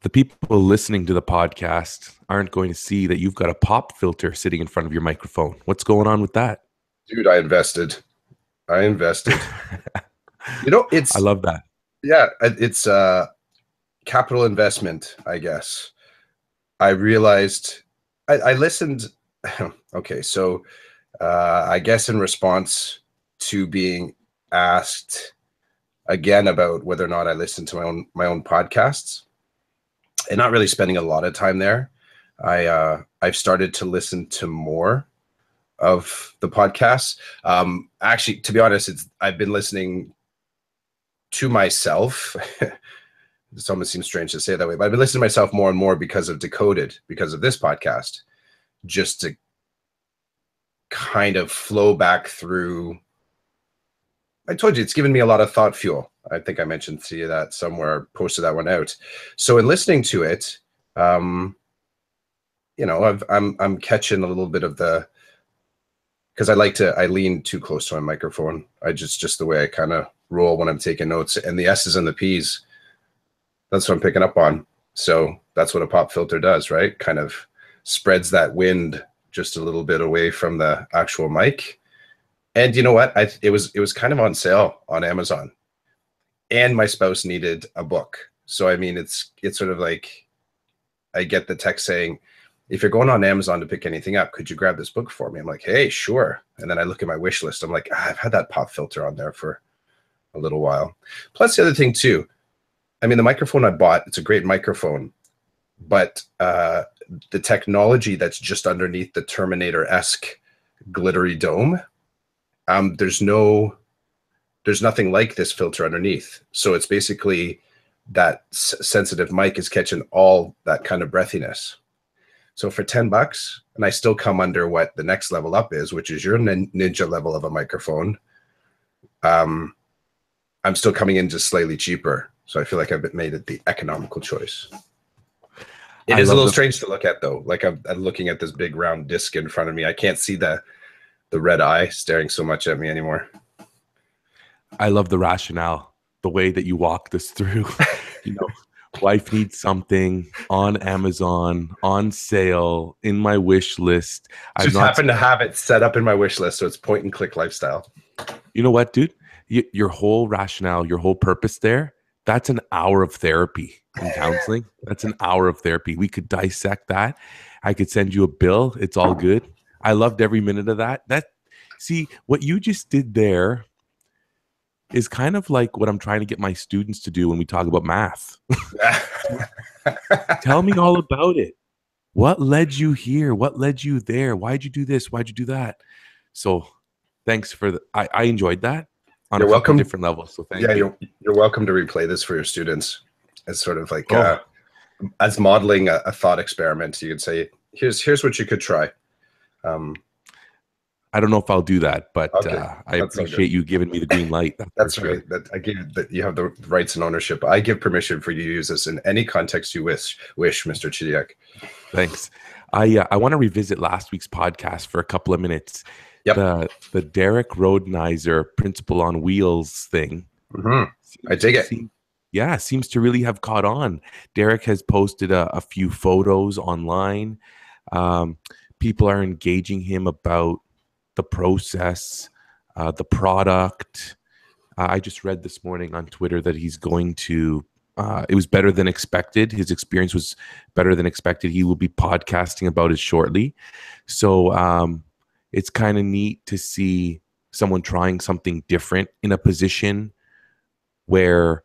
The people listening to the podcast aren't going to see that you've got a pop filter sitting in front of your microphone. What's going on with that? Dude, I invested. I invested. I It's love that. yeah, it's capital investment, I guess. I realized I listened. Okay, so I guess in response to being asked again about whether or not I listen to my own podcasts and not really spending a lot of time there, I've started to listen to more of the podcasts. Actually, to be honest, I've been listening to myself. This almost seems strange to say it that way, but I've been listening to myself more and more because of Decoded, because of this podcast, just to kind of flow back through. I told you it's given me a lot of thought fuel. I think I mentioned to you that somewhere, posted that one out. So in listening to it, I'm catching a little bit of the, because I lean too close to my microphone. I just the way I kind of roll when I'm taking notes, and the S's and the P's, that's what I'm picking up on. So that's what a pop filter does, right? Kind of spreads that wind just a little bit away from the actual mic. And you know what? It was kind of on sale on Amazon, and my spouse needed a book. So I mean, it's sort of like I get the text saying, if you're going on Amazon to pick anything up, could you grab this book for me? I'm like, hey, sure. And then I look at my wish list. I'm like, I've had that pop filter on there for a little while. Plus the other thing too, I mean, the microphone I bought, it's a great microphone, but the technology that's just underneath the Terminator-esque glittery dome, there's nothing like this filter underneath. So it's basically that sensitive mic is catching all that kind of breathiness. So for $10, and I still come under what the next level up is, which is your Ninja level of a microphone, I'm still coming in just slightly cheaper. So I feel like I've made it the economical choice. It is a little strange to look at, though. Like I'm looking at this big round disc in front of me. I can't see the red eye staring so much at me anymore. I love the rationale, the way that you walk this through. Wife needs something on Amazon, on sale, in my wish list. I just happen to have it set up in my wish list, so it's point and click lifestyle. You know what, dude? Your whole rationale, your whole purpose there, that's an hour of therapy in counseling. That's an hour of therapy. We could dissect that. I could send you a bill. It's all good. I loved every minute of that. See, what you just did there is kind of like what I'm trying to get my students to do when we talk about math. Tell me all about it. What led you here? What led you there? Why'd you do this? Why'd you do that? So thanks for I enjoyed that on a couple different levels. So thank you. You're welcome to replay this for your students as sort of like as modeling a thought experiment. You could say, here's what you could try. I don't know if I'll do that, but okay. I appreciate you giving me the green light. That's right. That I give that you have the rights and ownership. I give permission for you to use this in any context you wish, Mr. Chidiak. Thanks. I want to revisit last week's podcast for a couple of minutes. Yep. The Derek Rodenizer Principle on Wheels thing. Mm-hmm. I dig it. Seems to really have caught on. Derek has posted a few photos online. People are engaging him about the process, the product. I just read this morning on Twitter that he's going to, it was better than expected. His experience was better than expected. He will be podcasting about it shortly. So it's kind of neat to see someone trying something different in a position where,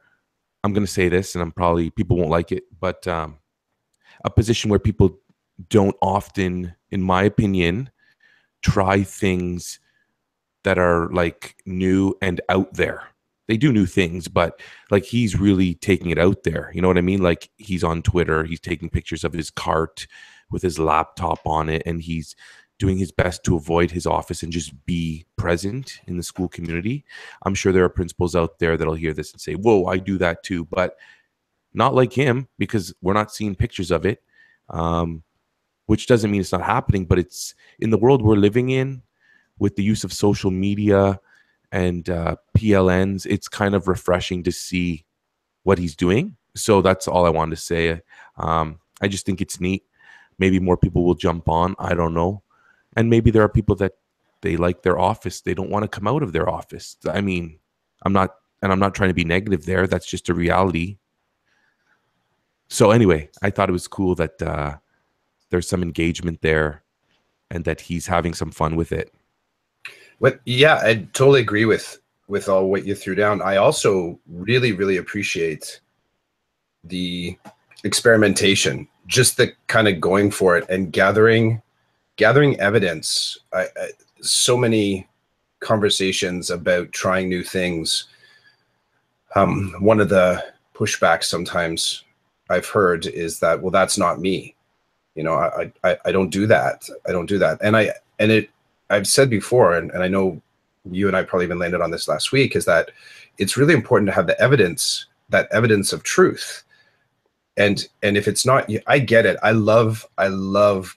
I'm going to say this and people won't like it, but a position where people don't often, in my opinion, try things that are like new and out there. They do new things, but like he's really taking it out there. You know what I mean? Like he's on Twitter, he's taking pictures of his cart with his laptop on it, and he's doing his best to avoid his office and just be present in the school community. I'm sure there are principals out there that'll hear this and say, whoa, I do that too, but not like him, because we're not seeing pictures of it. Which doesn't mean it's not happening, but it's in the world we're living in with the use of social media and PLNs. It's kind of refreshing to see what he's doing. So that's all I wanted to say. I just think it's neat. Maybe more people will jump on. I don't know. And maybe there are people that they like their office. They don't want to come out of their office. I mean, I'm not trying to be negative there. That's just a reality. So anyway, I thought it was cool that there's some engagement there and that he's having some fun with it. Yeah, I totally agree with all what you threw down. I also really, really appreciate the experimentation, just the kind of going for it and gathering evidence. So many conversations about trying new things. One of the pushbacks sometimes I've heard is that, well, that's not me. You know, I don't do that. I don't do that. I've said before, and I know you and I probably even landed on this last week, is that it's really important to have the evidence, that evidence of truth. And if it's not, I get it. I love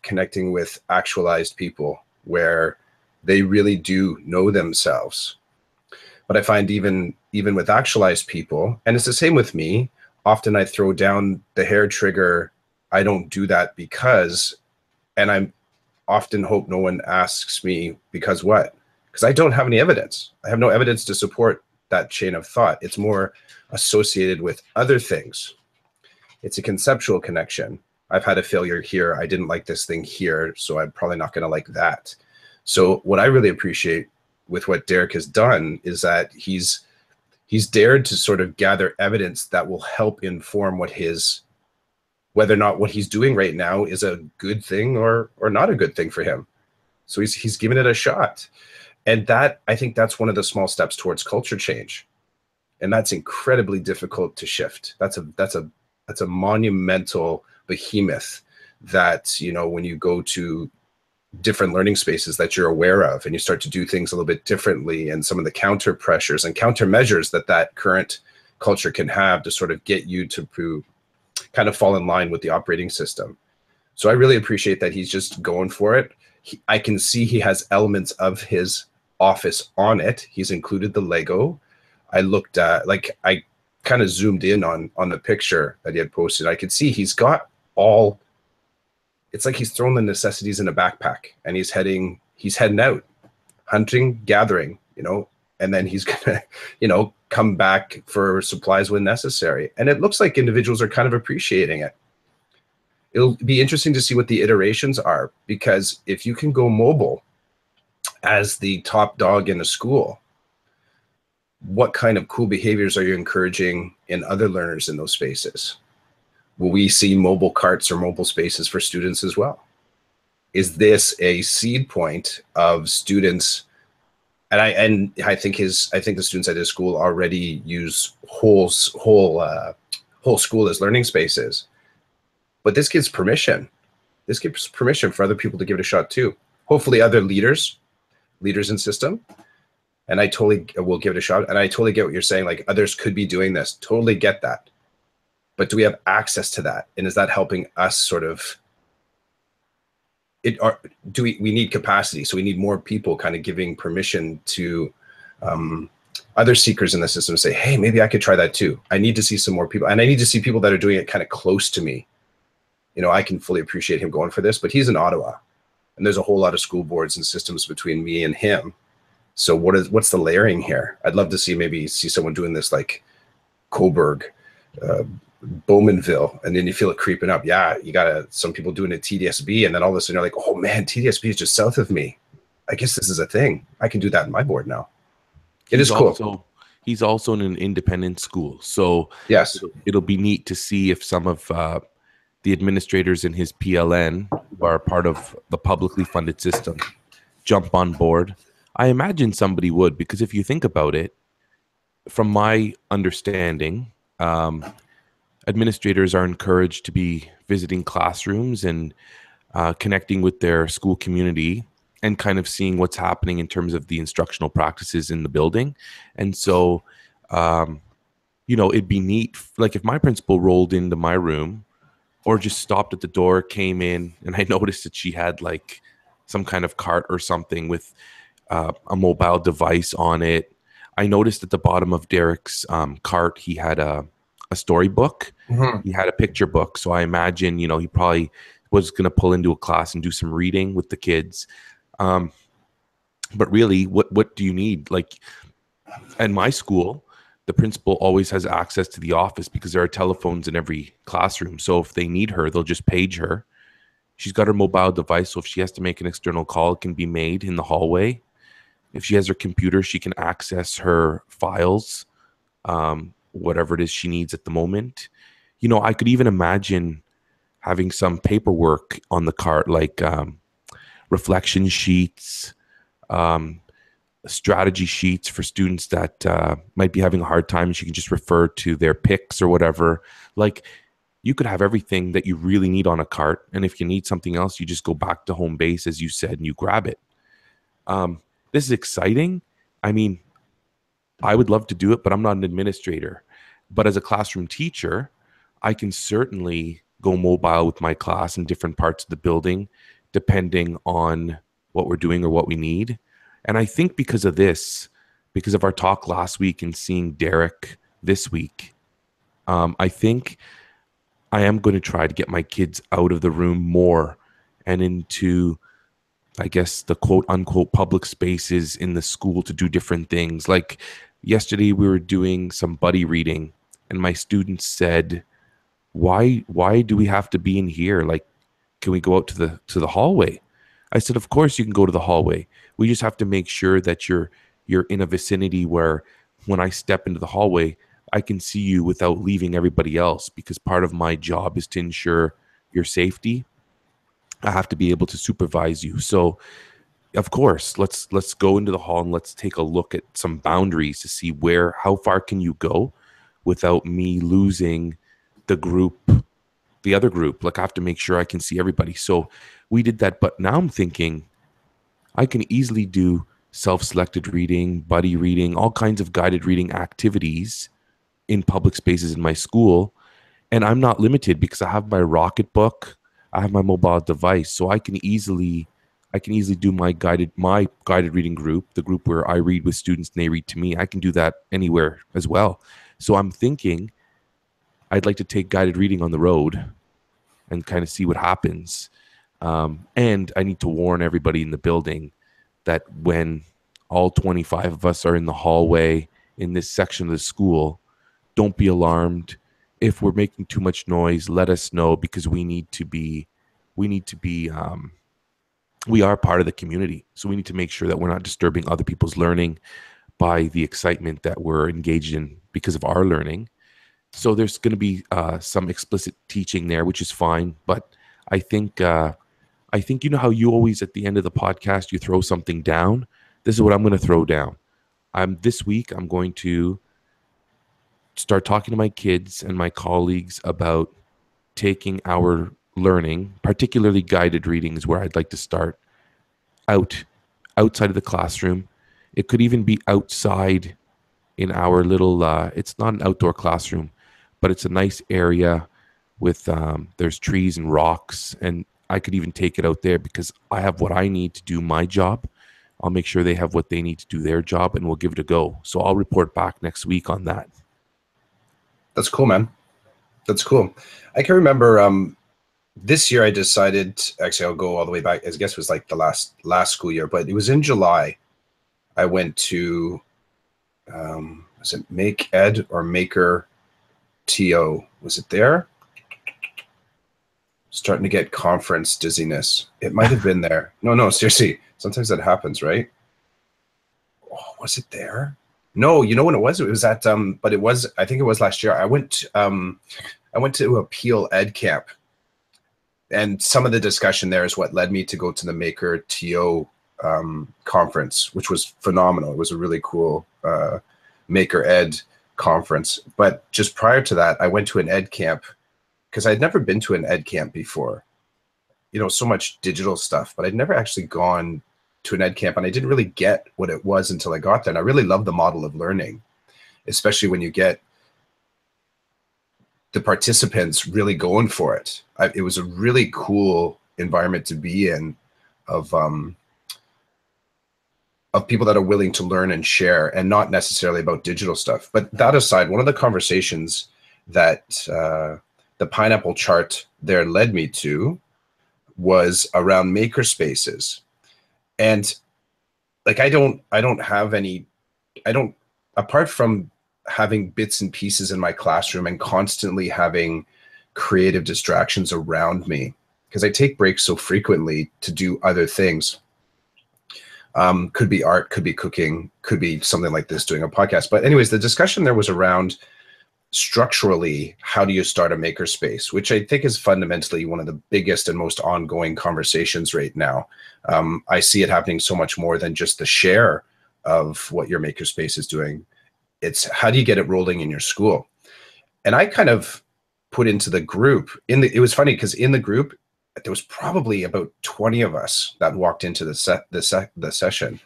connecting with actualized people where they really do know themselves. But I find even with actualized people, and it's the same with me, often I throw down the hair trigger. I don't do that because, and I'm often hope no one asks me because what? Because I don't have any evidence. I have no evidence to support that chain of thought. It's more associated with other things. It's a conceptual connection. I've had a failure here. I didn't like this thing here, so I'm probably not going to like that. So what I really appreciate with what Derek has done is that he's dared to sort of gather evidence that will help inform whether or not what he's doing right now is a good thing or not a good thing for him. So he's given it a shot. And that, I think that's one of the small steps towards culture change. And that's incredibly difficult to shift. That's a monumental behemoth that, you know, when you go to different learning spaces that you're aware of and you start to do things a little bit differently, and some of the counter pressures and countermeasures that current culture can have to sort of get you to kind of fall in line with the operating system. So I really appreciate that he's just going for it. I can see he has elements of his office on it. He's included the Lego. I looked at, like, I kind of zoomed in on the picture that he had posted. I could see he's got all, it's like he's thrown the necessities in a backpack and he's heading out, hunting, gathering, you know, and then he's gonna, you know, come back for supplies when necessary. And it looks like individuals are kind of appreciating it. It'll be interesting to see what the iterations are, because if you can go mobile as the top dog in a school, what kind of cool behaviors are you encouraging in other learners in those spaces? Will we see mobile carts or mobile spaces for students as well? Is this a seed point of students? And I think the students at his school already use whole school as learning spaces. But this gives permission. This gives permission for other people to give it a shot too. Hopefully other leaders in system. And I totally will give it a shot. And I totally get what you're saying. Like, others could be doing this. Totally get that. But do we have access to that? And is that helping us sort of, we need capacity? So we need more people kind of giving permission to other seekers in the system to say, hey, maybe I could try that too. I need to see some more people. And I need to see people that are doing it kind of close to me. You know, I can fully appreciate him going for this, but he's in Ottawa. And there's a whole lot of school boards and systems between me and him. So what's the layering here? I'd love to see someone doing this like Coburg, Bowmanville, and then you feel it creeping up. Yeah, you got some people doing it TDSB, and then all of a sudden you're like, oh man, TDSB is just south of me. I guess this is a thing. I can do that in my board now. It is cool. He's also in an independent school. So yes, it'll be neat to see if some of the administrators in his PLN, who are part of the publicly funded system, jump on board. I imagine somebody would, because if you think about it, from my understanding, administrators are encouraged to be visiting classrooms and connecting with their school community and kind of seeing what's happening in terms of the instructional practices in the building. And so, you know, it'd be neat, like if my principal rolled into my room or just stopped at the door, came in, and I noticed that she had like some kind of cart or something with a mobile device on it. I noticed at the bottom of Derek's cart, he had a a storybook. Mhm. He had a picture book. So I imagine, you know, he probably was going to pull into a class and do some reading with the kids. Um, but really, what do you need? Like at my school, the principal always has access to the office because there are telephones in every classroom. So if they need her, they'll just page her. She's got her mobile device, so if she has to make an external call, it can be made in the hallway. If she has her computer, she can access her files, whatever it is she needs at the moment. You know, I could even imagine having some paperwork on the cart, like reflection sheets, um, strategy sheets for students that might be having a hard time. She can just refer to their picks or whatever. Like, you could have everything that you really need on a cart. And if you need something else, you just go back to home base, as you said, and you grab it. This is exciting. I mean, I would love to do it, but I'm not an administrator. But as a classroom teacher, I can certainly go mobile with my class in different parts of the building, depending on what we're doing or what we need. And I think because of this, because of our talk last week and seeing Derek this week, I think I am going to try to get my kids out of the room more and into, I guess, the quote unquote public spaces in the school to do different things. Like yesterday, we were doing some buddy reading, and my students said, why do we have to be in here? Like, can we go out to the hallway? I said, of course you can go to the hallway. We just have to make sure that you're in a vicinity where when I step into the hallway, I can see you without leaving everybody else, because part of my job is to ensure your safety. I have to be able to supervise you. So of course, let's go into the hall and let's take a look at some boundaries to see how far can you go without me losing the group, the other group. Like, I have to make sure I can see everybody. So we did that. But now I'm thinking I can easily do self-selected reading, buddy reading, all kinds of guided reading activities in public spaces in my school. And I'm not limited because I have my Rocket book, I have my mobile device, so I can easily do my guided reading group, the group where I read with students and they read to me. I can do that anywhere as well. So I'm thinking I'd like to take guided reading on the road and kind of see what happens. And I need to warn everybody in the building that when all 25 of us are in the hallway in this section of the school, don't be alarmed. If we're making too much noise, let us know, because we are part of the community. So we need to make sure that we're not disturbing other people's learning by the excitement that we're engaged in because of our learning. So there's going to be some explicit teaching there, which is fine. But I think you know how you always at the end of the podcast you throw something down. This is what I'm going to throw down. This week I'm going to start talking to my kids and my colleagues about taking our learning, particularly guided readings, where I'd like to start outside of the classroom. It could even be outside in our little. It's not an outdoor classroom, but it's a nice area with there's trees and rocks, and I could even take it out there because I have what I need to do my job. I'll make sure they have what they need to do their job, and we'll give it a go. So I'll report back next week on that. That's cool, man. That's cool. I can remember this year I decided, actually I'll go all the way back, I guess it was like the last school year, but it was in July. I went to, was it Make Ed or Maker TO? Was it there? Starting to get conference dizziness. It might have been there. No, seriously. Sometimes that happens, right? Oh, was it there? No, you know when it was? It was at, but it was, I think it was last year. I went to a Peel Ed camp, and some of the discussion there is what led me to go to the Maker TO conference, which was phenomenal. It was a really cool Maker Ed conference. But just prior to that, I went to an Ed camp because I'd never been to an Ed camp before. You know, so much digital stuff, but I'd never actually gone to an Ed camp, and I didn't really get what it was until I got there. And I really love the model of learning, especially when you get the participants really going for it. It was a really cool environment to be in, of people that are willing to learn and share, and not necessarily about digital stuff. But that aside, one of the conversations that the pineapple chart there led me to was around makerspaces. And like, I don't have any, apart from having bits and pieces in my classroom and constantly having creative distractions around me, because I take breaks so frequently to do other things. Could be art, could be cooking, could be something like this, doing a podcast. But anyways, the discussion there was around structurally, how do you start a makerspace, which I think is fundamentally one of the biggest and most ongoing conversations right now. I see it happening so much more than just the share of what your makerspace is doing. It's how do you get it rolling in your school? And I kind of put into the group, it was funny because in the group, there was probably about 20 of us that walked into the session,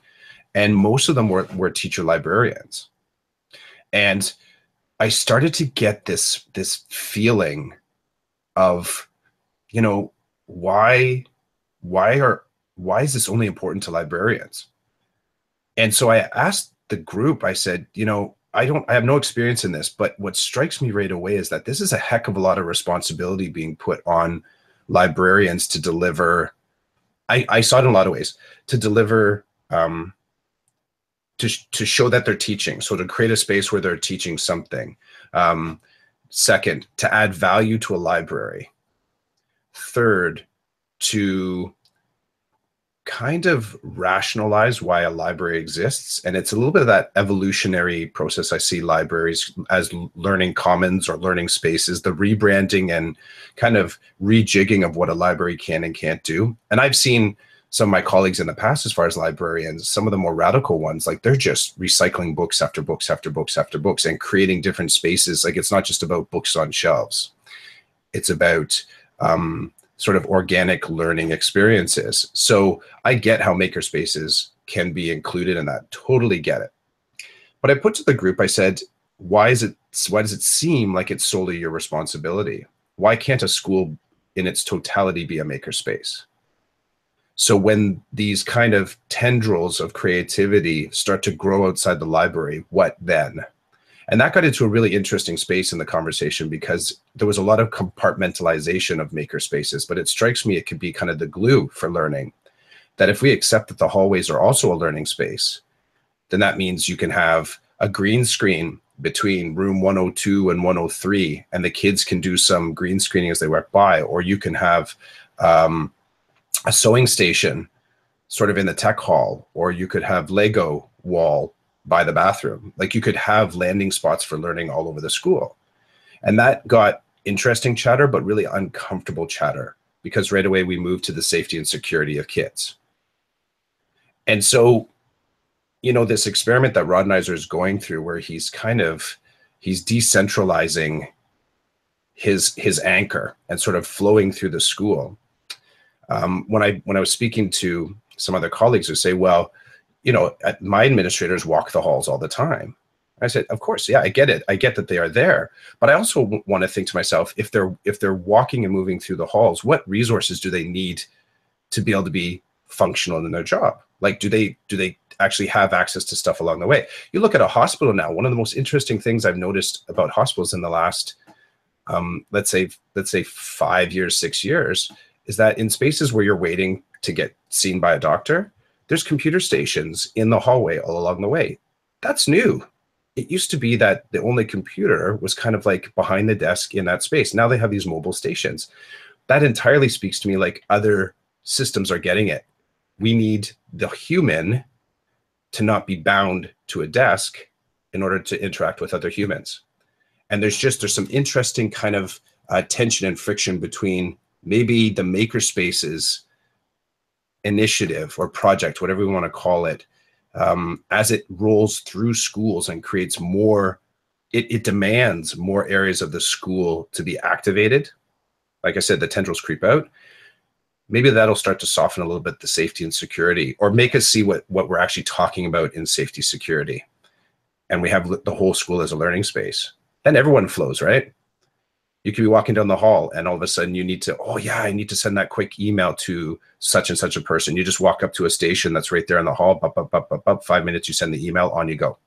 and most of them were teacher librarians. And I started to get this feeling of, you know, why is this only important to librarians? And so I asked the group, I said, you know, I have no experience in this, but what strikes me right away is that this is a heck of a lot of responsibility being put on librarians to deliver. I saw it in a lot of ways, to deliver, to show that they're teaching. So to create a space where they're teaching something. Second, to add value to a library. Third, to kind of rationalize why a library exists. And it's a little bit of that evolutionary process. I see libraries as learning commons or learning spaces, the rebranding and kind of rejigging of what a library can and can't do. And I've seen some of my colleagues in the past, as far as librarians, some of the more radical ones, like they're just recycling books after books after books after books and creating different spaces. Like, it's not just about books on shelves. It's about sort of organic learning experiences. So I get how makerspaces can be included in that. Totally get it. But I put to the group, I said, why does it seem like it's solely your responsibility? Why can't a school in its totality be a makerspace? So when these kind of tendrils of creativity start to grow outside the library, what then? And that got into a really interesting space in the conversation, because there was a lot of compartmentalization of makerspaces, but it strikes me it could be kind of the glue for learning. That if we accept that the hallways are also a learning space, then that means you can have a green screen between room 102 and 103, and the kids can do some green screening as they walk by, or you can have a sewing station sort of in the tech hall, or you could have Lego wall by the bathroom. Like, you could have landing spots for learning all over the school. And that got interesting chatter, but really uncomfortable chatter, because right away we moved to the safety and security of kids. And so, you know, this experiment that Rodenizer is going through, where he's decentralizing his anchor and sort of flowing through the school. When I was speaking to some other colleagues who say, well, you know, my administrators walk the halls all the time. I said, of course, yeah, I get it. I get that they are there. But I also want to think to myself, if they're walking and moving through the halls, what resources do they need to be able to be functional in their job? Like, do they actually have access to stuff along the way? You look at a hospital now, one of the most interesting things I've noticed about hospitals in the last, let's say 5 years, 6 years, is that in spaces where you're waiting to get seen by a doctor, there's computer stations in the hallway all along the way. That's new. It used to be that the only computer was kind of like behind the desk in that space. Now they have these mobile stations. That entirely speaks to me like other systems are getting it. We need the human to not be bound to a desk in order to interact with other humans. And there's some interesting kind of tension and friction between maybe the makerspaces initiative or project, whatever we want to call it, as it rolls through schools and creates more, it demands more areas of the school to be activated. Like I said, the tendrils creep out. Maybe that'll start to soften a little bit the safety and security, or make us see what we're actually talking about in safety security. And we have the whole school as a learning space. And everyone flows, right? You could be walking down the hall and all of a sudden you need to, oh yeah, I need to send that quick email to such and such a person. You just walk up to a station that's right there in the hall, 5 minutes, you send the email, on you go.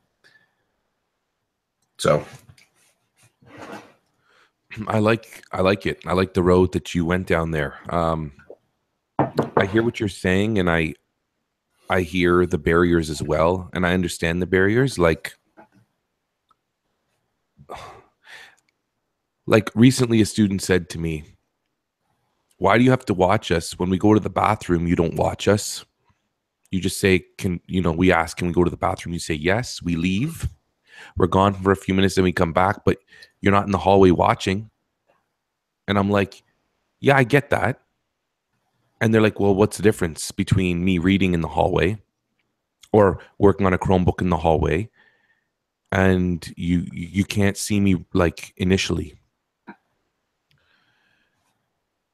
So. I like it. I like the road that you went down there. I hear what you're saying, and I hear the barriers as well, and I understand the barriers. Like recently, a student said to me, "Why do you have to watch us when we go to the bathroom? You don't watch us. You just say, can you know? We ask, can we go to the bathroom? You say yes. We leave. We're gone for a few minutes, and we come back, but you're not in the hallway watching." And I'm like, "Yeah, I get that." And they're like, "Well, what's the difference between me reading in the hallway or working on a Chromebook in the hallway and you can't see me like initially?"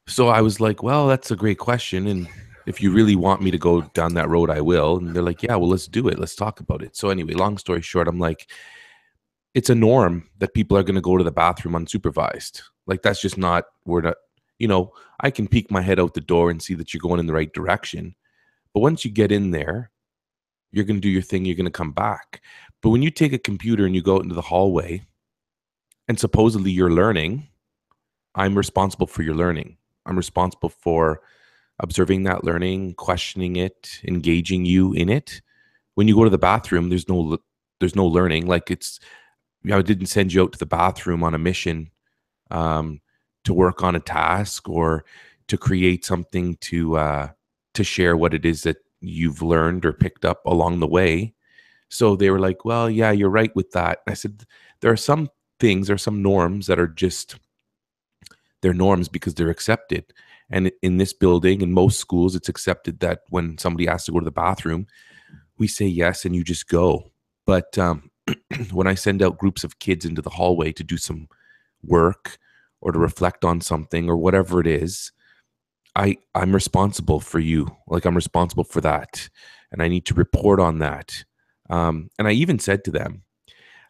So I was like, "Well, that's a great question, and if you really want me to go down that road, I will." And they're like, "Yeah, well, let's do it. Let's talk about it." So anyway, long story short, I'm like, it's a norm that people are going to go to the bathroom unsupervised. Like that's just not, we're not, I can peek my head out the door and see that you're going in the right direction. But once you get in there, you're going to do your thing, you're going to come back. But when you take a computer and you go out into the hallway and supposedly you're learning, I'm responsible for your learning. I'm responsible for observing that learning, questioning it, engaging you in it. When you go to the bathroom, there's no learning. Like I didn't send you out to the bathroom on a mission um, to work on a task or to create something to share what it is that you've learned or picked up along the way. So they were like, "Well, yeah, you're right with that." I said, "There are some things, there are some norms that are just they're norms because they're accepted." And in this building, in most schools, it's accepted that when somebody asks to go to the bathroom, we say yes and you just go. But when I send out groups of kids into the hallway to do some work or to reflect on something or whatever it is, I'm responsible for you. Like I'm responsible for that, and I need to report on that. And I even said to them,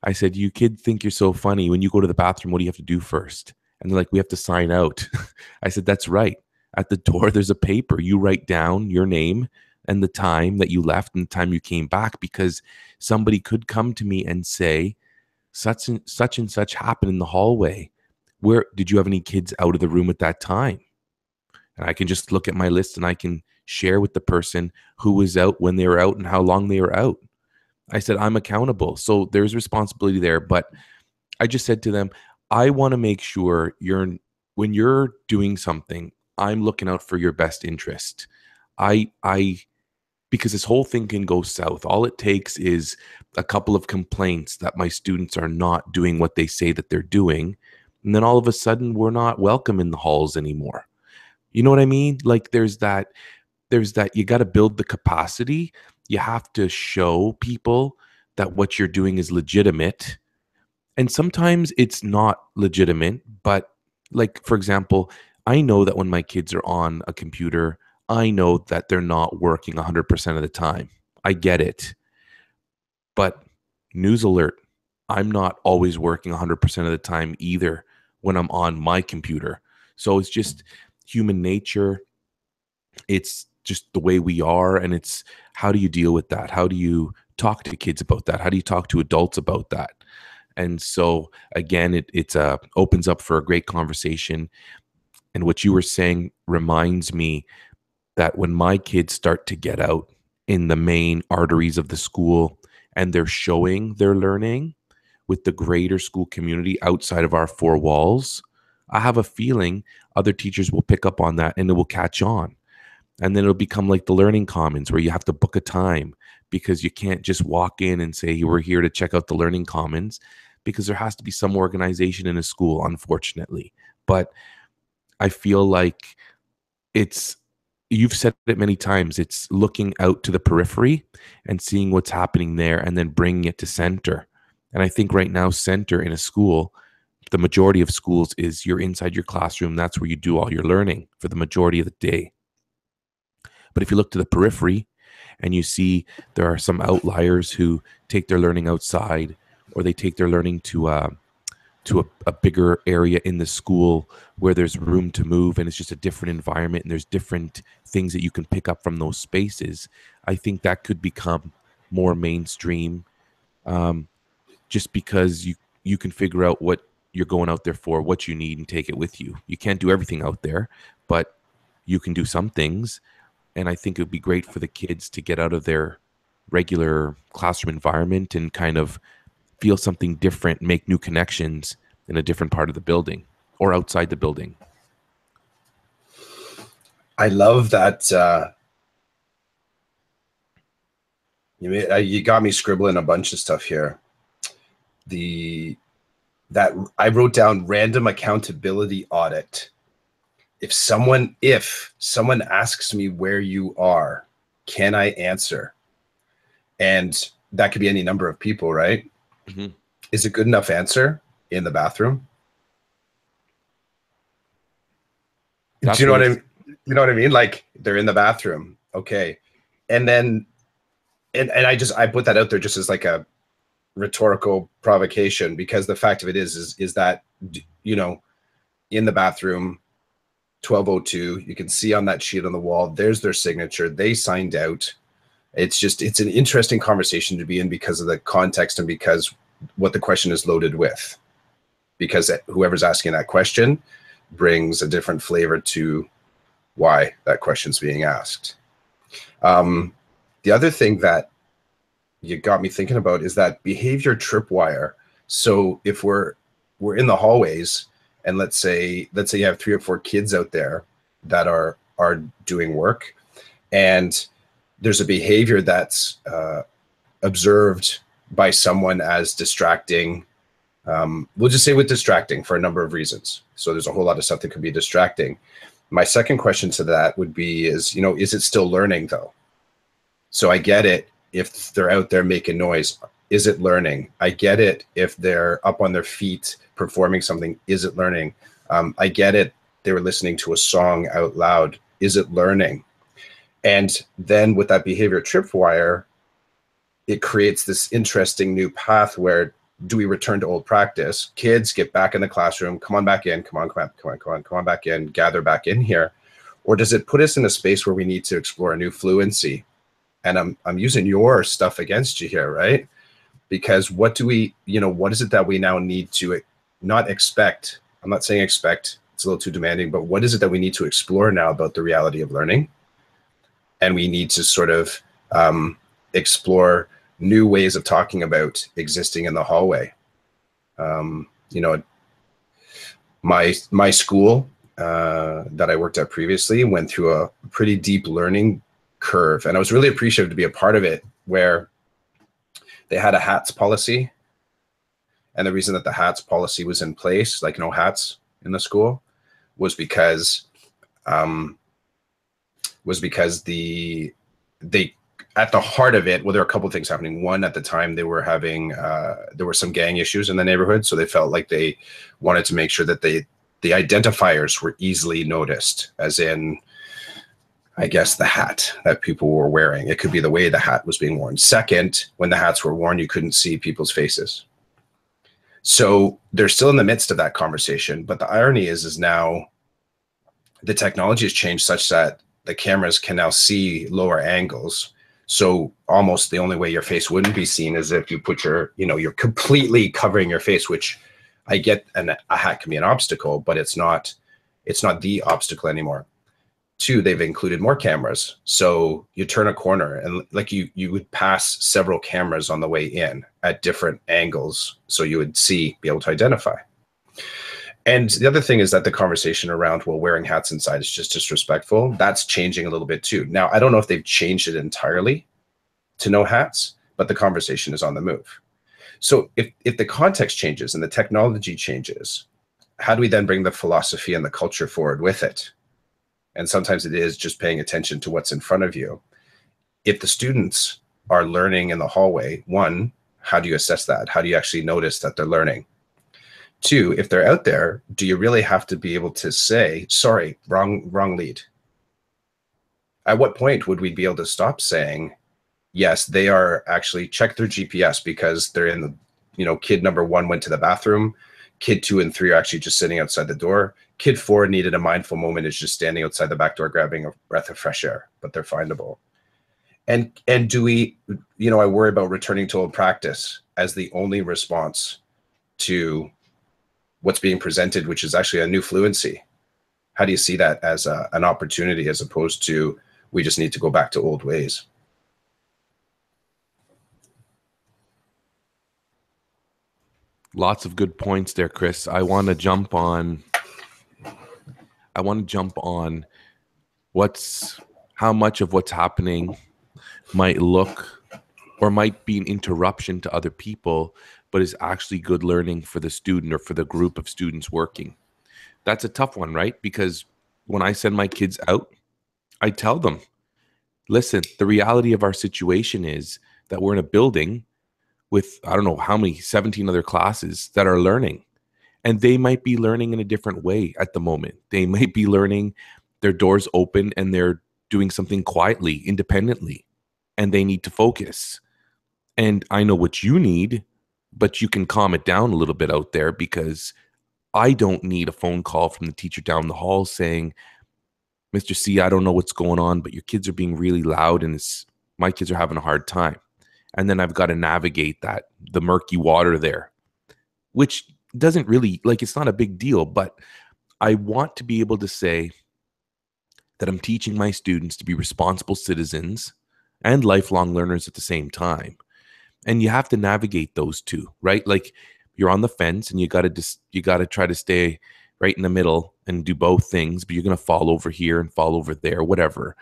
I said, "You kids think you're so funny. When you go to the bathroom, what do you have to do first?" And they're like, "We have to sign out." I said, "That's right. At the door, there's a paper. You write down your name and the time that you left and the time you came back, because somebody could come to me and say, such and such happened in the hallway. Where did you have any kids out of the room at that time?" And I can just look at my list and I can share with the person who was out, when they were out, and how long they were out. I said, I'm accountable. So there's responsibility there. But I just said to them, I want to make sure when you're doing something, I'm looking out for your best interest. I because this whole thing can go south. All it takes is a couple of complaints that my students are not doing what they say that they're doing. And then all of a sudden we're not welcome in the halls anymore. You know what I mean? Like there's that you got to build the capacity. You have to show people that what you're doing is legitimate. And sometimes it's not legitimate, but like for example, I know that when my kids are on a computer, I know that they're not working 100% of the time. I get it. But news alert, I'm not always working 100% of the time either when I'm on my computer. So it's just human nature. It's just the way we are. And it's, how do you deal with that? How do you talk to kids about that? How do you talk to adults about that? And so again, it's opens up for a great conversation. And what you were saying reminds me that when my kids start to get out in the main arteries of the school and they're showing their learning with the greater school community outside of our four walls, I have a feeling other teachers will pick up on that and it will catch on. And then it'll become like the learning commons where you have to book a time, because you can't just walk in and say, we're here to check out the learning commons, because there has to be some organization in a school, unfortunately. But I feel like it's, you've said it many times, it's looking out to the periphery and seeing what's happening there and then bringing it to center. And I think right now, center in a school, the majority of schools, is you're inside your classroom. That's where you do all your learning for the majority of the day. But if you look to the periphery and you see there are some outliers who take their learning outside, or they take their learning to a bigger area in the school where there's room to move and it's just a different environment and there's different things that you can pick up from those spaces, I think that could become more mainstream, just because you can figure out what you're going out there for, what you need, and take it with you. You can't do everything out there, but you can do some things. And I think it would be great for the kids to get out of their regular classroom environment and kind of feel something different, make new connections in a different part of the building or outside the building. I love that. You got me scribbling a bunch of stuff here. That I wrote down random accountability audit. If someone asks me where you are, can I answer? And that could be any number of people, right? Mm-hmm. Is a good enough answer in the bathroom? Do you know what I mean? You know what I mean? Like, they're in the bathroom. Okay. And then, and I put that out there just as like a rhetorical provocation, because the fact of it is that, you know, in the bathroom, 1202, you can see on that sheet on the wall, there's their signature. They signed out. It's an interesting conversation to be in because of the context and because what the question is loaded with, because whoever's asking that question brings a different flavor to why that question's being asked. The other thing that you got me thinking about is that behavior tripwire. So if we're in the hallways, and let's say you have 3 or 4 kids out there that are doing work, and there's a behavior that's observed by someone as distracting. We'll just say with distracting for a number of reasons. So there's a whole lot of stuff that could be distracting. My second question to that would be is it still learning though? So I get it if they're out there making noise. Is it learning? I get it if they're up on their feet performing something. Is it learning? I get it. They were listening to a song out loud. Is it learning? And then with that behavior tripwire, it creates this interesting new path where, do we return to old practice? Kids, get back in the classroom. Come on back in. Come on back in. Gather back in here. Or does it put us in a space where we need to explore a new fluency? And I'm using your stuff against you here, right? Because what is it that we now need to not expect? I'm not saying expect, it's a little too demanding, but what is it that we need to explore now about the reality of learning? And we need to sort of explore new ways of talking about existing in the hallway. My school that I worked at previously went through a pretty deep learning curve, and I was really appreciative to be a part of it, where they had a hats policy. And the reason that the hats policy was in place, like no hats in the school, was because they at the heart of it, well, there were a couple of things happening. One, at the time, they were having there were some gang issues in the neighborhood, so they felt like they wanted to make sure that the identifiers were easily noticed, as in, I guess, the hat that people were wearing. It could be the way the hat was being worn. Second, when the hats were worn, you couldn't see people's faces. So they're still in the midst of that conversation. But the irony is now the technology has changed such that the cameras can now see lower angles. So almost the only way your face wouldn't be seen is if you put you're completely covering your face, which I get, and a hat can be an obstacle, but it's not the obstacle anymore. 2, they've included more cameras. So you turn a corner and like you would pass several cameras on the way in at different angles. So you would be able to identify. And the other thing is that the conversation around, well, wearing hats inside is just disrespectful. That's changing a little bit too. Now, I don't know if they've changed it entirely to no hats, but the conversation is on the move. So if the context changes and the technology changes, how do we then bring the philosophy and the culture forward with it? And sometimes it is just paying attention to what's in front of you. If the students are learning in the hallway, 1, how do you assess that? How do you actually notice that they're learning? 2, if they're out there, do you really have to be able to say, sorry, wrong lead? At what point would we be able to stop saying, yes, they are actually, check their GPS because they're in the, kid number 1 went to the bathroom, kid 2 and 3 are actually just sitting outside the door. Kid 4 needed a mindful moment, is just standing outside the back door grabbing a breath of fresh air, but they're findable. And do we, I worry about returning to old practice as the only response to what's being presented, which is actually a new fluency? How do you see that as an opportunity as opposed to we just need to go back to old ways? Lots of good points there, Chris. I want to jump on how much of what's happening might look or might be an interruption to other people, but is actually good learning for the student or for the group of students working. That's a tough one, right? Because when I send my kids out, I tell them, listen, the reality of our situation is that we're in a building with, I don't know how many, 17 other classes that are learning. And they might be learning in a different way at the moment. They might be learning, their doors open and they're doing something quietly, independently, and they need to focus. And I know what you need, but you can calm it down a little bit out there, because I don't need a phone call from the teacher down the hall saying, Mr. C, I don't know what's going on, but your kids are being really loud and my kids are having a hard time. And then I've got to navigate the murky water there, which doesn't really, it's not a big deal, but I want to be able to say that I'm teaching my students to be responsible citizens and lifelong learners at the same time. And you have to navigate those two, right? Like, you're on the fence and you got to try to stay right in the middle and do both things, but you're going to fall over here and fall over there, whatever.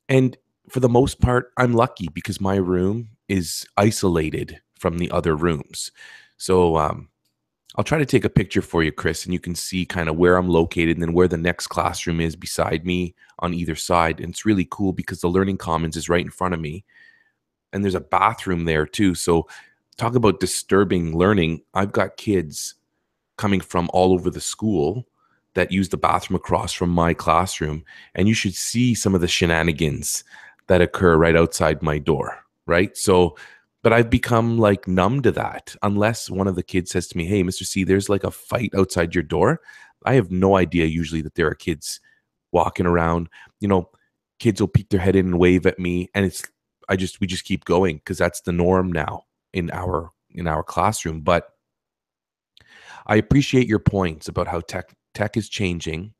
And for the most part, I'm lucky because my room is isolated from the other rooms. So I'll try to take a picture for you, Chris, and you can see kind of where I'm located and then where the next classroom is beside me on either side. And it's really cool because the Learning Commons is right in front of me. And there's a bathroom there too. So talk about disturbing learning. I've got kids coming from all over the school that use the bathroom across from my classroom. And you should see some of the shenanigans that occur right outside my door, right? So, but I've become like numb to that. Unless one of the kids says to me, hey, Mr. C, there's like a fight outside your door. I have no idea usually that there are kids walking around. Kids will peek their head in and wave at me. And we just keep going because that's the norm now in our classroom. But I appreciate your points about how tech is changing.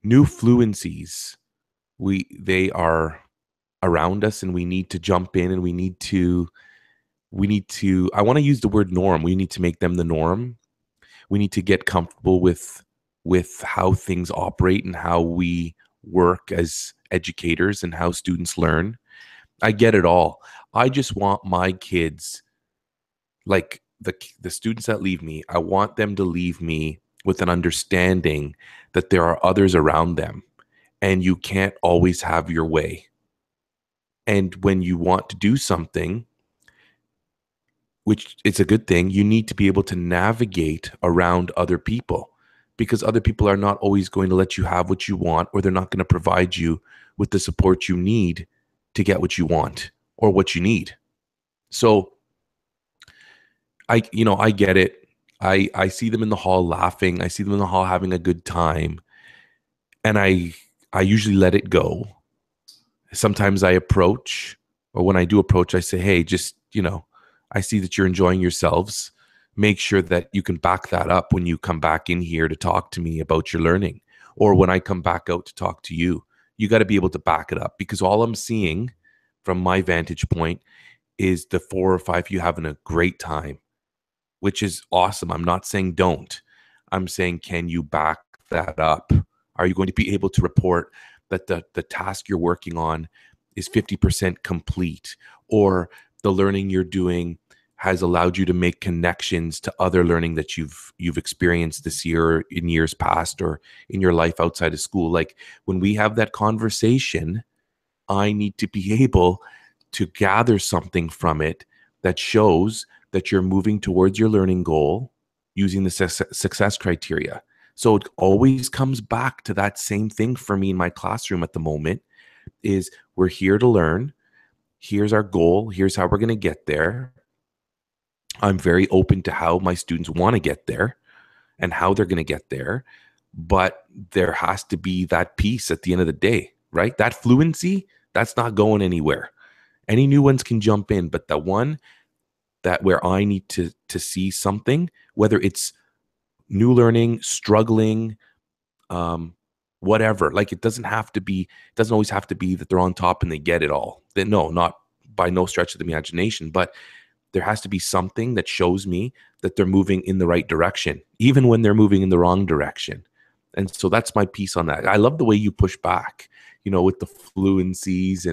New fluencies, they are around us, and we need to jump in, and we need to I want to use the word norm. We need to make them the norm. We need to get comfortable with how things operate and how we work as educators and how students learn. I get it all. I just want my kids, like the students that leave me, I want them to leave me with an understanding that there are others around them and you can't always have your way. And when you want to do something, which it's a good thing, you need to be able to navigate around other people, because other people are not always going to let you have what you want, or they're not going to provide you with the support you need to get what you want or what you need. So I get it. I see them in the hall laughing. I see them in the hall having a good time. And I usually let it go. Sometimes I approach, or when I do approach, I say, hey, just, I see that you're enjoying yourselves. Make sure that you can back that up when you come back in here to talk to me about your learning, or when I come back out to talk to you. You got to be able to back it up, because all I'm seeing from my vantage point is the 4 or 5 of you having a great time, which is awesome. I'm not saying don't. I'm saying, can you back that up? Are you going to be able to report that the task you're working on is 50% complete, or the learning you're doing has allowed you to make connections to other learning that you've experienced this year or in years past, or in your life outside of school? Like, when we have that conversation, I need to be able to gather something from it that shows that you're moving towards your learning goal using the success criteria. So it always comes back to that same thing for me in my classroom at the moment is, we're here to learn. Here's our goal. Here's how we're going to get there. I'm very open to how my students want to get there and how they're going to get there. But there has to be that piece at the end of the day, right? That fluency, that's not going anywhere. Any new ones can jump in, but the one that where I need to see something, whether it's new learning, struggling, whatever. Like it doesn't always have to be that they're on top and they get it all. Then no, not by no stretch of the imagination, but there has to be something that shows me that they're moving in the right direction, even when they're moving in the wrong direction. And so that's my piece on that. I love the way you push back, with the fluencies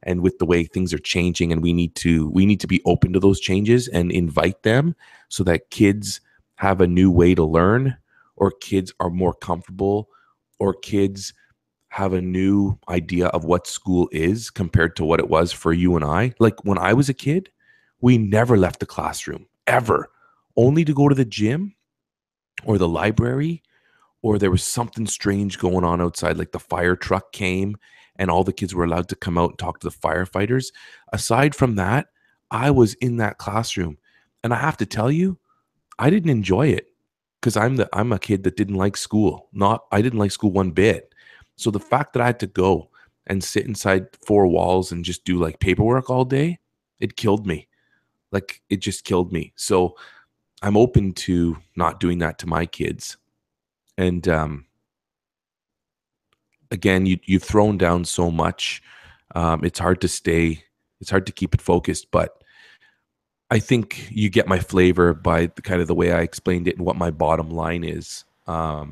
and with the way things are changing, and we need to be open to those changes and invite them so that kids have a new way to learn, or kids are more comfortable, or kids have a new idea of what school is compared to what it was for you and I. Like when I was a kid, we never left the classroom ever, only to go to the gym or the library, or there was something strange going on outside, like the fire truck came and all the kids were allowed to come out and talk to the firefighters. Aside from that, I was in that classroom. And I have to tell you, I didn't enjoy it because I'm a kid that didn't like school. I didn't like school one bit. So the fact that I had to go and sit inside four walls and just do like paperwork all day, it killed me. Like it just killed me. So I'm open to not doing that to my kids. And again, you've thrown down so much. It's hard to keep it focused, but I think you get my flavor by the way I explained it and what my bottom line is. But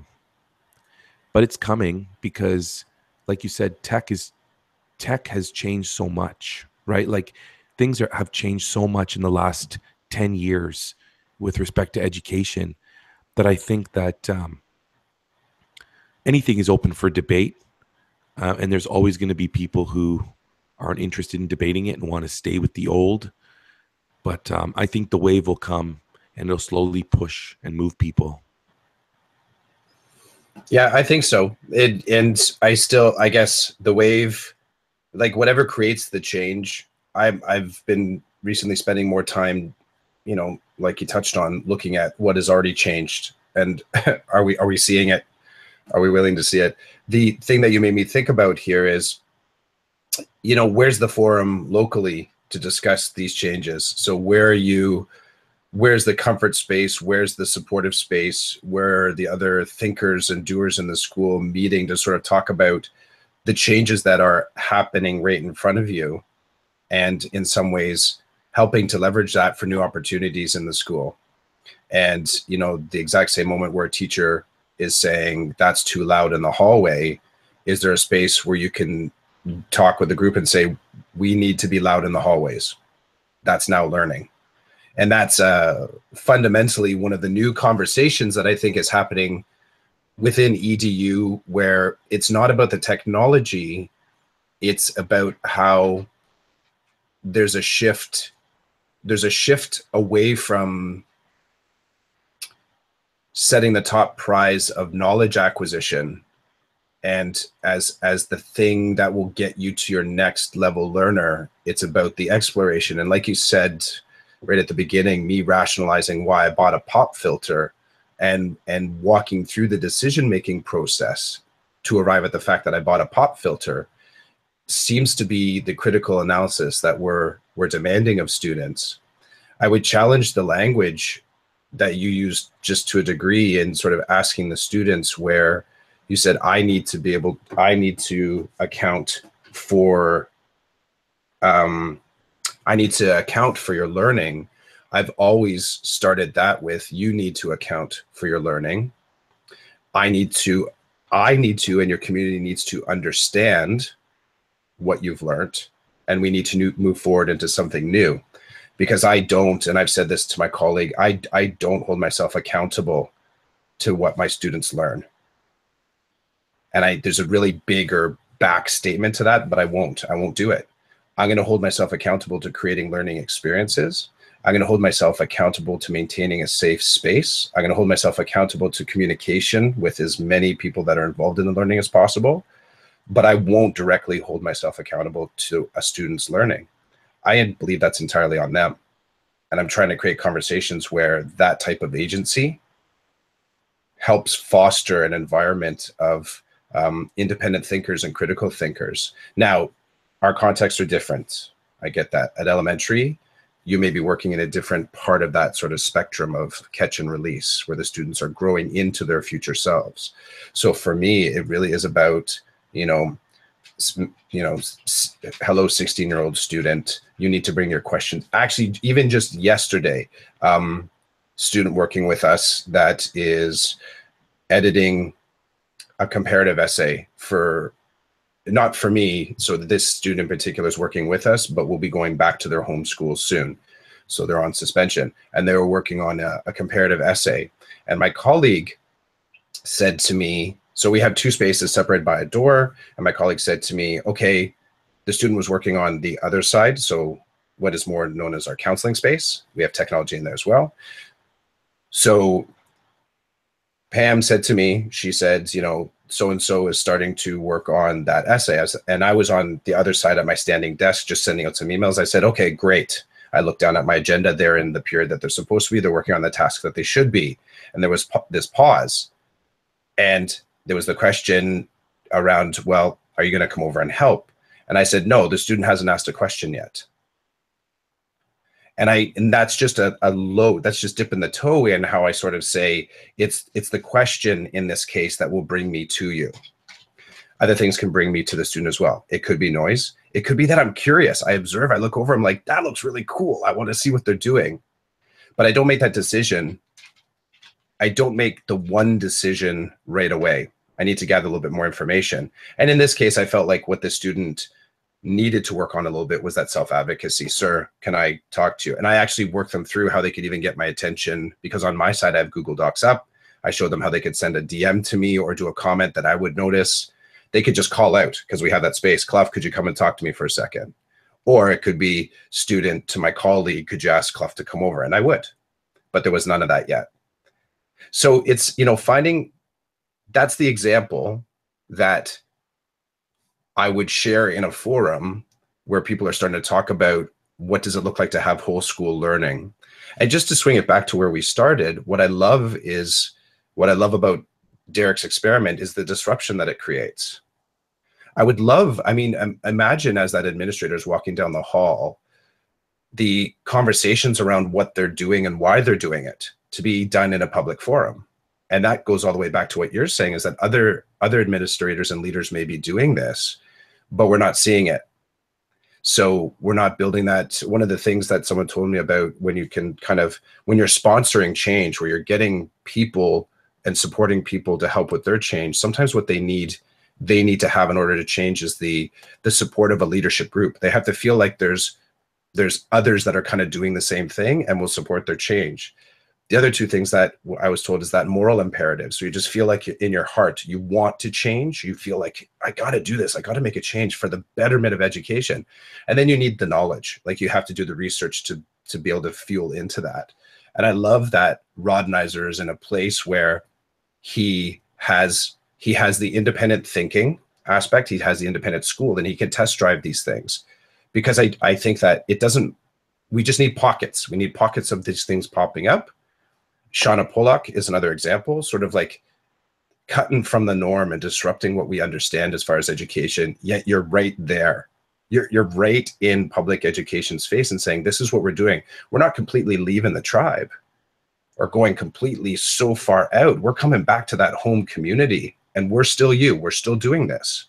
it's coming because, like you said, tech has changed so much, right? Like things have changed so much in the last 10 years with respect to education that I think that anything is open for debate. And there's always going to be people who aren't interested in debating it and want to stay with the old. But I think the wave will come and it'll slowly push and move people. Yeah, I think so. I guess the wave, like whatever creates the change, I've been recently spending more time, like you touched on, looking at what has already changed, and are we seeing it? Are we willing to see it? The thing that you made me think about here is, where's the forum locally to discuss these changes? So where's the comfort space? Where's the supportive space? Where are the other thinkers and doers in the school meeting to sort of talk about the changes that are happening right in front of you, and in some ways helping to leverage that for new opportunities in the school? And, the exact same moment where a teacher is saying that's too loud in the hallway, is there a space where you can talk with the group and say, we need to be loud in the hallways? That's now learning. And that's fundamentally one of the new conversations that I think is happening within EDU, where it's not about the technology, it's about how there's a shift away from setting the top prize of knowledge acquisition and as the thing that will get you to your next level learner. It's about the exploration. And like you said right at the beginning, me rationalizing why I bought a pop filter and walking through the decision-making process to arrive at the fact that I bought a pop filter seems to be the critical analysis that we're demanding of students. I would challenge the language that you use just to a degree in sort of asking the students, where you said, I need to account for your learning. I've always started that with, you need to account for your learning. I need to, and your community needs to understand what you've learned, and we need to move forward into something new. Because I don't, and I've said this to my colleague, I don't hold myself accountable to what my students learn. And there's a really bigger back statement to that, but I won't do it. I'm going to hold myself accountable to creating learning experiences. I'm going to hold myself accountable to maintaining a safe space. I'm going to hold myself accountable to communication with as many people that are involved in the learning as possible. But I won't directly hold myself accountable to a student's learning. I believe that's entirely on them. And I'm trying to create conversations where that type of agency helps foster an environment of independent thinkers and critical thinkers. Now, our contexts are different. I get that. At elementary, you may be working in a different part of that sort of spectrum of catch and release, where the students are growing into their future selves. So for me, it really is about, hello, 16-year-old student, you need to bring your questions. Actually, even just yesterday, student working with us that is editing a comparative essay for, not for me, so this student in particular is working with us, but will be going back to their home school soon. So they're on suspension, and they were working on a comparative essay. And my colleague said to me, so we have two spaces separated by a door, and my colleague said to me, okay, the student was working on the other side, so what is more known as our counseling space. We have technology in there as well. So Pam said to me, she said, so-and-so is starting to work on that essay. And I was on the other side at my standing desk, just sending out some emails. I said, okay, great. I looked down at my agenda. They're in the period that they're supposed to be. They're working on the task that they should be. And there was this pause. And there was the question around, well, are you going to come over and help? And I said, no, the student hasn't asked a question yet. And that's just that's just dipping the toe in how I sort of say, it's the question in this case that will bring me to you. Other things can bring me to the student as well. It could be noise. It could be that I'm curious. I observe, I look over, I'm like, that looks really cool. I want to see what they're doing. But I don't make that decision. I don't make the one decision right away. I need to gather a little bit more information. And in this case, I felt like what the student needed to work on a little bit was that self-advocacy. Sir, can I talk to you? And I actually worked them through how they could even get my attention, because on my side, I have Google Docs up. I showed them how they could send a DM to me or do a comment that I would notice. They could just call out, because we have that space. Clough, could you come and talk to me for a second? Or it could be student to my colleague, could you ask Clough to come over? And I would, but there was none of that yet. So it's, finding, that's the example that I would share in a forum where people are starting to talk about what does it look like to have whole school learning. And just to swing it back to where we started, what I love about Derek's experiment is the disruption that it creates. Imagine as that administrator is walking down the hall, the conversations around what they're doing and why they're doing it to be done in a public forum. And that goes all the way back to what you're saying, is that other administrators and leaders may be doing this, but we're not seeing it. So we're not building that. One of the things that someone told me about, when you can when you're sponsoring change, where you're getting people and supporting people to help with their change, sometimes what they need to have in order to change is the support of a leadership group. They have to feel like there's others that are kind of doing the same thing and will support their change. The other two things that I was told is that moral imperative. So you just feel like in your heart, you want to change. You feel like, I got to do this. I got to make a change for the betterment of education. And then you need the knowledge. Like, you have to do the research to be able to fuel into that. And I love that Rodenizer is in a place where he has the independent thinking aspect. He has the independent school, and he can test drive these things. Because I think that we just need pockets. We need pockets of these things popping up. Shauna Pollock is another example, sort of like cutting from the norm and disrupting what we understand as far as education, yet you're right there. You're right in public education space and saying, this is what we're doing. We're not completely leaving the tribe or going completely so far out. We're coming back to that home community, and we're still you. We're still doing this.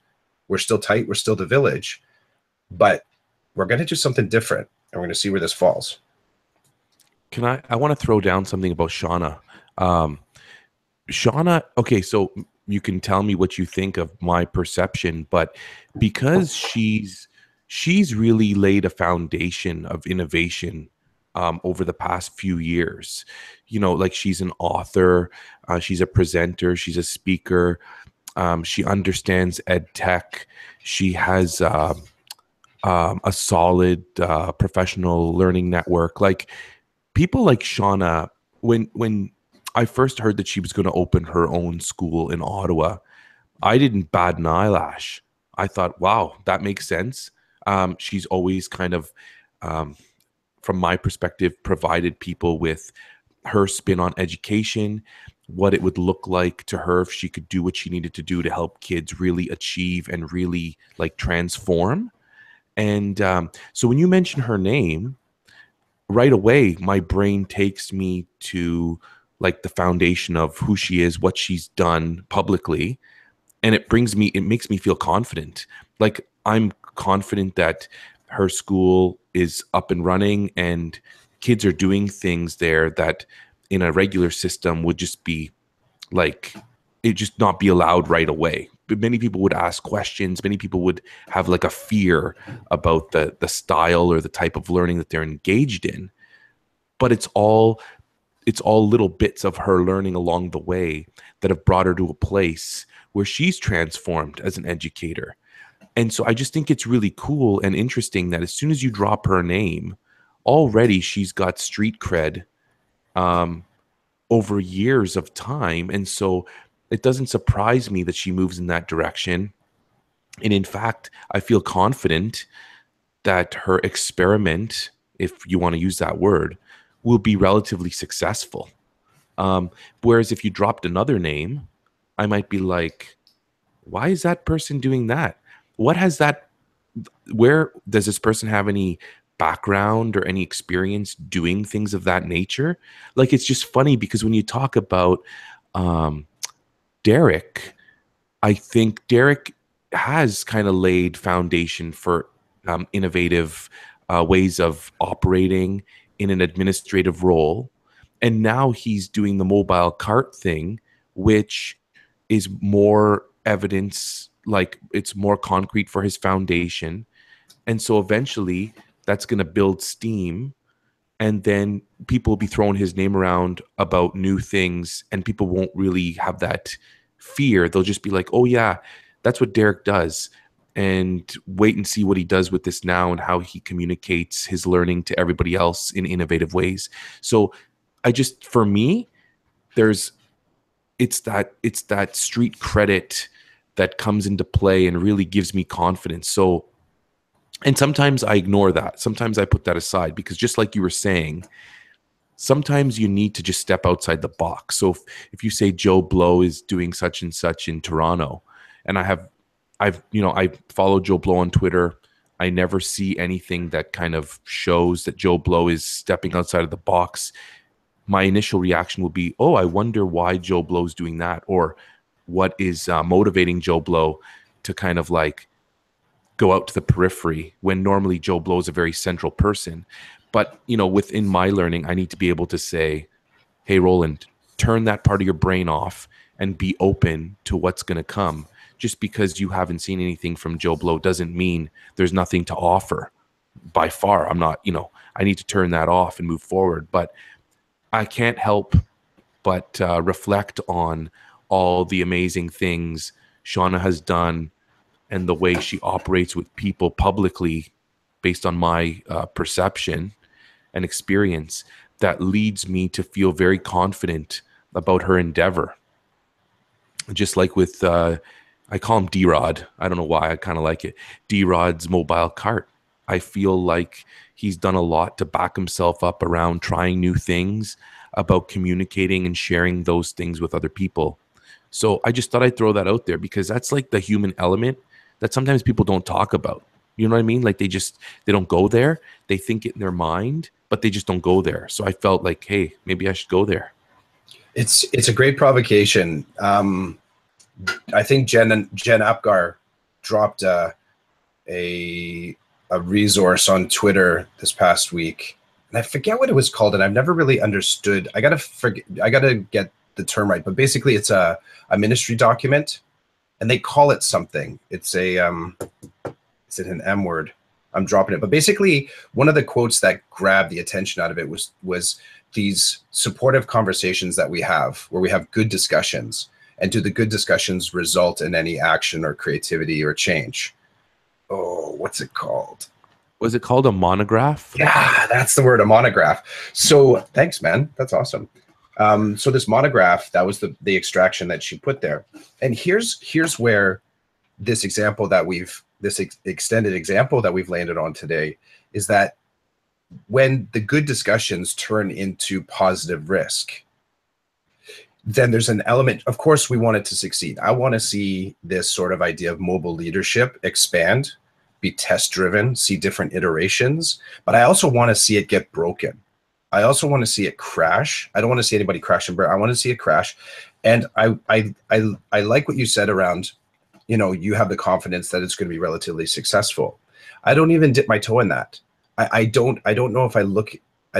We're still tight. We're still the village, but we're going to do something different, and we're going to see where this falls. I want to throw down something about Shauna. Shauna, okay, so you can tell me what you think of my perception, but because she's really laid a foundation of innovation over the past few years. Like, she's an author, she's a presenter, she's a speaker, she understands ed tech, she has a solid professional learning network. Like, people like Shauna, when I first heard that she was going to open her own school in Ottawa, I didn't bat an eyelash. I thought, wow, that makes sense. She's always kind of, from my perspective, provided people with her spin on education, what it would look like to her if she could do what she needed to do to help kids really achieve and really transform. And so when you mention her name, right away, my brain takes me to like the foundation of who she is, what she's done publicly, and it makes me feel confident. Like I'm confident that her school is up and running and kids are doing things there that in a regular system would just be like it just not be allowed right away. But many people would ask questions. Many people would have like a fear about the style or the type of learning that they're engaged in. But it's all little bits of her learning along the way that have brought her to a place where she's transformed as an educator. And so I just think it's really cool and interesting that as soon as you drop her name, already she's got street cred um, over years of time. And so it doesn't surprise me that she moves in that direction. And in fact, I feel confident that her experiment, if you want to use that word, will be relatively successful. Whereas if you dropped another name, I might be like, why is that person doing that? What has that, where does this person have any background or any experience doing things of that nature? Like, it's just funny because when you talk about um, Derek, I think Derek has kind of laid foundation for innovative ways of operating in an administrative role. And now he's doing the mobile cart thing, which is more evidence, like it's more concrete for his foundation. And so eventually that's going to build steam. And then people will be throwing his name around about new things, and people won't really have that fear. They'll just be like, oh, yeah, that's what Derek does. And wait and see what he does with this now and how he communicates his learning to everybody else in innovative ways. So I just, for me, there's, it's that street credit that comes into play and really gives me confidence. So, and sometimes I ignore that. Sometimes I put that aside because just like you were saying, sometimes you need to just step outside the box. So if you say Joe Blow is doing such and such in Toronto, and I follow Joe Blow on Twitter, I never see anything that kind of shows that Joe Blow is stepping outside of the box. My initial reaction will be, oh, I wonder why Joe Blow's doing that, or what is motivating Joe Blow to kind of like go out to the periphery when normally Joe Blow is a very central person. But, within my learning, I need to be able to say, hey, Rolland, turn that part of your brain off and be open to what's going to come. Just because you haven't seen anything from Joe Blow doesn't mean there's nothing to offer. By far, I'm not, I need to turn that off and move forward. But I can't help but reflect on all the amazing things Shauna has done and the way she operates with people publicly based on my perception and experience that leads me to feel very confident about her endeavor. Just like with, I call him D-Rod. I don't know why, I kind of like it. D-Rod's mobile cart. I feel like he's done a lot to back himself up around trying new things, about communicating and sharing those things with other people. So I just thought I'd throw that out there because that's like the human element that sometimes people don't talk about. You know what I mean? Like they don't go there. They think it in their mind, but they just don't go there. So I felt like, hey, maybe I should go there. It's a great provocation. I think Jen Apgar dropped a resource on Twitter this past week, and I forget what it was called, and I've never really understood. I gotta get the term right, but basically it's a ministry document, and they call it something. It's a is it an M word? I'm dropping it, but basically one of the quotes that grabbed the attention out of it was these supportive conversations that we have, where we have good discussions, and do the good discussions result in any action or creativity or change? Oh, what's it called? Was it called a monograph? Yeah, that's the word, a monograph. So thanks, man. That's awesome. So this monograph, that was the extraction that she put there. And here's where this example that this extended example that we've landed on today is that when the good discussions turn into positive risk, then there's an element, of course, we want it to succeed. I want to see this sort of idea of mobile leadership expand be test driven, see different iterations, but I also want to see it get broken. I also want to see it crash. I don't want to see anybody crash and burn. I want to see it crash. And I like what you said around, you know, you have the confidence that it's going to be relatively successful. I don't even dip my toe in that. I don't know if I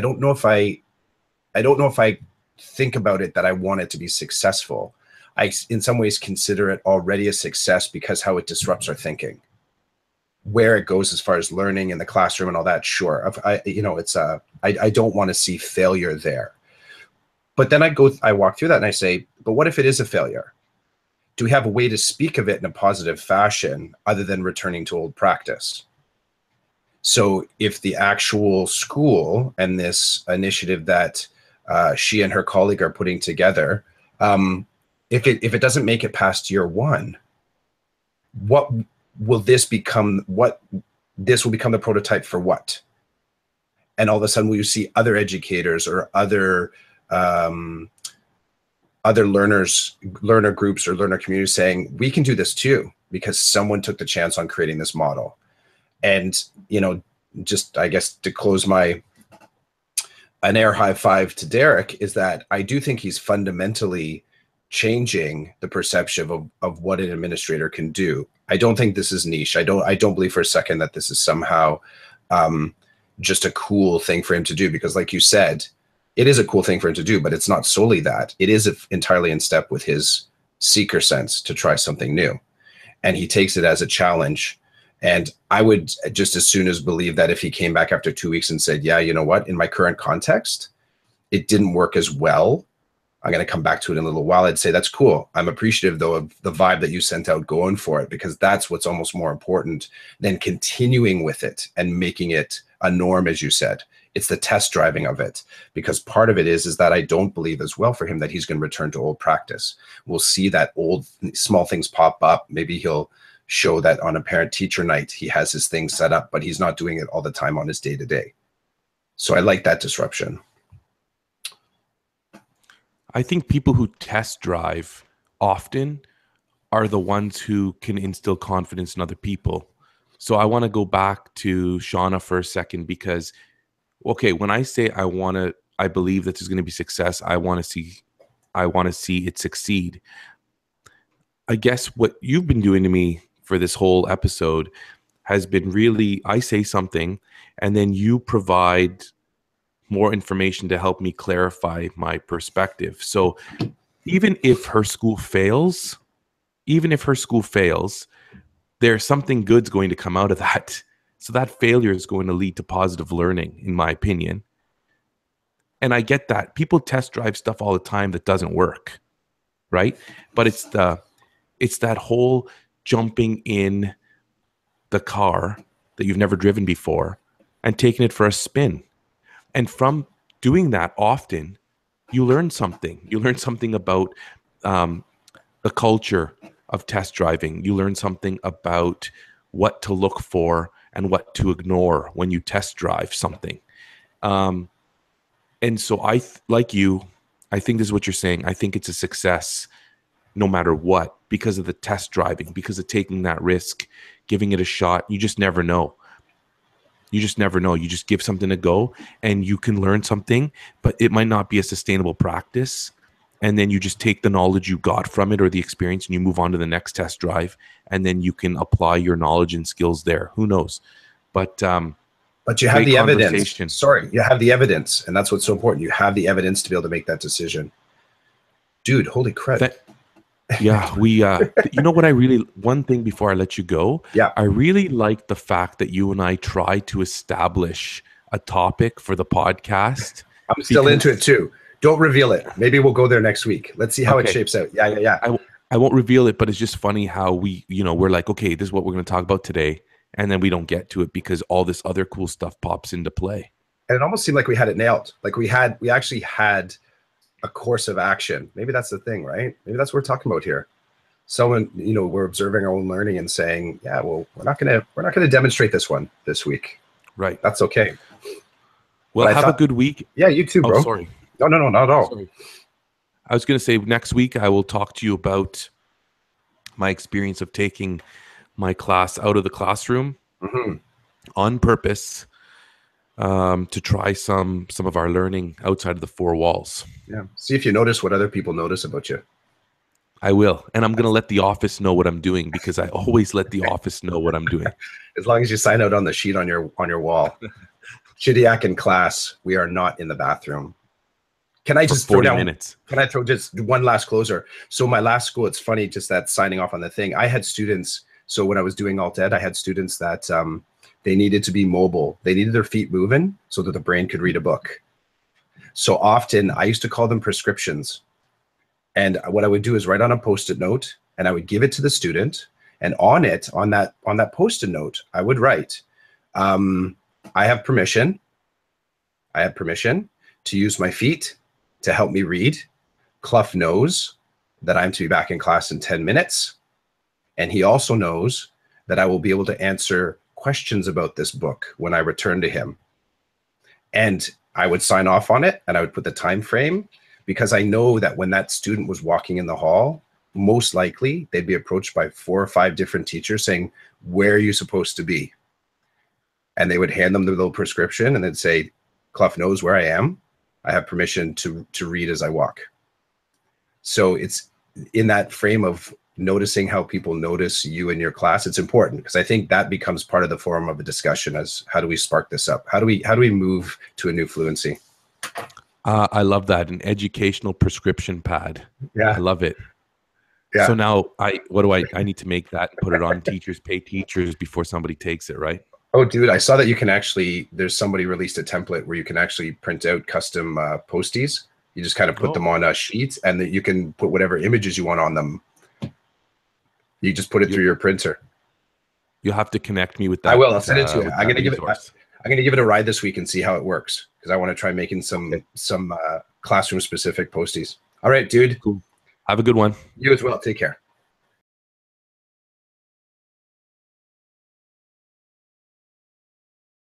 don't know if I think about it that I want it to be successful. I, in some ways, consider it already a success because how it disrupts our thinking. Where it goes as far as learning in the classroom and all that, sure. I don't want to see failure there. But then I walk through that and I say, but what if it is a failure? Do we have a way to speak of it in a positive fashion other than returning to old practice? So if the actual school and this initiative that she and her colleague are putting together, if it doesn't make it past year one, what will this become? This will become the prototype for what? And all of a sudden, will you see other educators or other learner groups or learner communities saying, we can do this too, because someone took the chance on creating this model. And, you know, just, I guess, to close an air high five to Derek is that I do think he's fundamentally changing the perception of what an administrator can do. I don't think this is niche. I don't believe for a second that this is somehow just a cool thing for him to do, because like you said, it is a cool thing for him to do, but it's not solely that. It is entirely in step with his seeker sense to try something new. And he takes it as a challenge. And I would just as soon as believe that if he came back after 2 weeks and said, yeah, you know what, in my current context, it didn't work as well. I'm going to come back to it in a little while. I'd say that's cool. I'm appreciative, though, of the vibe that you sent out going for it, because that's what's almost more important than continuing with it and making it a norm, as you said. It's the test driving of it, because part of it is that I don't believe as well for him that he's going to return to old practice. We'll see that old small things pop up. Maybe he'll show that on a parent-teacher night he has his things set up, but he's not doing it all the time on his day-to-day. So I like that disruption. I think people who test drive often are the ones who can instill confidence in other people. So I want to go back to Shauna for a second, because, okay, when I say I believe that there's going to be success, I want to see it succeed. I guess what you've been doing to me for this whole episode has been really, I say something and then you provide more information to help me clarify my perspective. So even if her school fails, there's something good's going to come out of that. So that failure is going to lead to positive learning, in my opinion. And I get that. People test drive stuff all the time that doesn't work, right? But it's that whole jumping in the car that you've never driven before and taking it for a spin. And from doing that often, you learn something. You learn something about the culture of test driving. You learn something about what to look for and what to ignore when you test drive something. And so like you, I think this is what you're saying. I think it's a success no matter what, because of the test driving, because of taking that risk, giving it a shot. You just never know. You just give something a go and you can learn something, but it might not be a sustainable practice. And then you just take the knowledge you got from it or the experience and you move on to the next test drive. And then you can apply your knowledge and skills there. Who knows? But you have the evidence. Sorry, you have the evidence. And that's what's so important. You have the evidence to be able to make that decision. Dude, holy crap. Yeah, you know what one thing before I let you go, yeah, I really like the fact that you and I try to establish a topic for the podcast. I'm still into it too. Don't reveal it. Maybe we'll go there next week. Let's see how it shapes out. Yeah. I won't reveal it, but it's just funny how we're like, okay, this is what we're going to talk about today. And then we don't get to it because all this other cool stuff pops into play. And it almost seemed like we had it nailed. Like we actually had a course of action. Maybe that's the thing, right? Maybe that's what we're talking about here. Someone, we're observing our own learning and saying, yeah, well, we're not gonna demonstrate this one this week. Right. That's okay. Well, have a good week. Yeah, you too, bro. Oh, sorry. No, not at all. Sorry. I was going to say next week I will talk to you about my experience of taking my class out of the classroom Mhm. on purpose, to try some of our learning outside of the four walls. Yeah. See if you notice what other people notice about you. I will. And I'm going to let the office know what I'm doing, because I always let the office know what I'm doing. As long as you sign out on the sheet on your wall. Chidiac in class, we are not in the bathroom. Can I just throw 40 down minutes? Can I throw just one last closer? So my last school, it's funny, just that signing off on the thing. I had students. So when I was doing alt ed, I had students that they needed to be mobile. They needed their feet moving so that the brain could read a book. So often I used to call them prescriptions. And what I would do is write on a Post-it note, and I would give it to the student. And on that Post-it note, I would write, I have permission to use my feet to help me read. Clough knows that I'm to be back in class in 10 minutes. And he also knows that I will be able to answer questions about this book when I return to him. And I would sign off on it, and I would put the time frame, because I know that when that student was walking in the hall, most likely they'd be approached by 4 or 5 different teachers saying, where are you supposed to be? And they would hand them the little prescription and they'd say, Clough knows where I am. I have permission to read as I walk. So it's in that frame of noticing how people notice you in your class. It's important, because I think that becomes part of the forum of the discussion as how do we spark this up? How do we move to a new fluency? I love that. An educational prescription pad. Yeah. I love it. Yeah. So now I need to make that and put it on teachers pay teachers before somebody takes it, right? Oh, dude, I saw that you can actually, there's somebody released a template where you can actually print out custom posties. You just kind of put them on a sheet, and that you can put whatever images you want on them. You just put it through your printer. You'll have to connect me with that. I will. I'll send it to you. I'm gonna give it a ride this week and see how it works, because I want to try making some classroom specific posties. All right, dude. Cool. Have a good one. You as well. Take care.